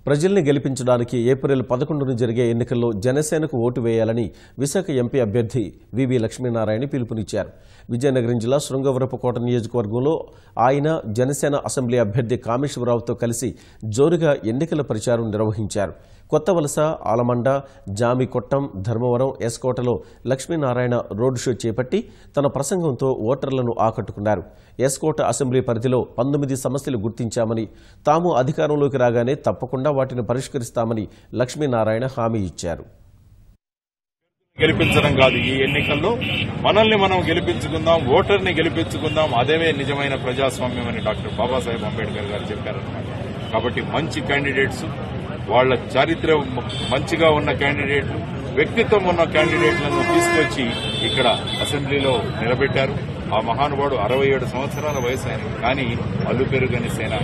ప్రజల్ని గెలిపించడానికి ఏప్రిల్ 11న జరిగే ఎన్నికల్లో జనసేనకు ఓటు వేయాలని విశాఖ ఎంపీ అభ్యర్థి వివి లక్ష్మీనారాయణ పిలుపునిచ్చారు. విజయనగరం జిల్లా శృంగవరపుకోట నియోజకవర్గంలో ఆయన జనసేన అసెంబ్లీ అభ్యర్థి కామేశ్వరరావుతో కలిసి జోరుగా ఎన్నికల ప్రచారం నిర్వహించారు. కొత్తవలస, ఆలమండ, జామికొట్టం, ధర్మవరం, ఎస్కోటలో లక్ష్మీనారాయణ రోడ్ షో చేపట్టి తన ప్రసంగంతో ఓటర్లను ఆకట్టుకున్నారు. ఎస్కోట అసెంబ్లీ పరిధిలో 19 సమస్యలు గుర్తించామని, తాము అధికారంలోకి రాగానే తప్పకుండా వాటిని పరిష్కరిస్తామని లక్ష్మీనారాయణ హామీ ఇచ్చారు. గెలిపించడం కాదు, ఈ ఎన్నికల్లో మనల్ని మనం గెలిపించుకుందాం, ఓటర్ని గెలిపించుకుందాం. అదే నిజమైన ప్రజాస్వామ్యం అని డాక్టర్ బాబాసాహెబ్ అంబేద్కర్ గారు చెప్పారన్నమాట. కాబట్టి మంచి క్యాండిడేట్స్, వాళ్ల చరిత్ర మంచిగా ఉన్న క్యాండిడేట్లు, వ్యక్తిత్వం ఉన్న క్యాండిడేట్లను తీసుకొచ్చి ఇక్కడ అసెంబ్లీలో నిలబెట్టారు. ఆ మహానుభావుడు 67 సంవత్సరాల వయసు ఆయన, కానీ అల్లు పెరుగని సేన.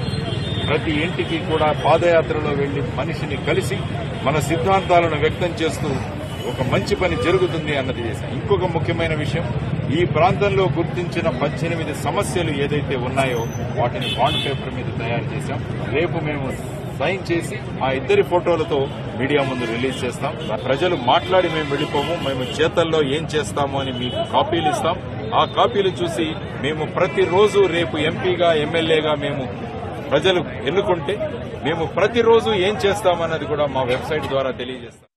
ప్రతి ఇంటికి కూడా పాదయాత్రలో వెళ్లి మనిషిని కలిసి మన సిద్ధాంతాలను వ్యక్తం చేస్తూ ఒక మంచి పని జరుగుతుంది అన్నది చేశాం. ఇంకొక ముఖ్యమైన విషయం, ఈ ప్రాంతంలో గుర్తించిన 18 సమస్యలు ఏదైతే ఉన్నాయో వాటిని బాండ్ పేపర్ మీద తయారు చేశాం. రేపు మేము సైన్ చేసి ఆ ఇద్దరి ఫోటోలతో మీడియా ముందు రిలీజ్ చేస్తాం. ప్రజలు మాట్లాడి మేము వెళ్ళిపోము, మేము చేతల్లో ఏం చేస్తాము అని మీకు కాపీలు ఇస్తాం. ఆ కాపీలు చూసి మేము ప్రతిరోజు రేపు ఎంపీగా, ఎమ్మెల్యేగా మేము ప్రజలు ఎన్నుకుంటే మేము ప్రతిరోజు ఏం చేస్తామన్నది కూడా మా వెబ్సైట్ ద్వారా తెలియజేస్తాం.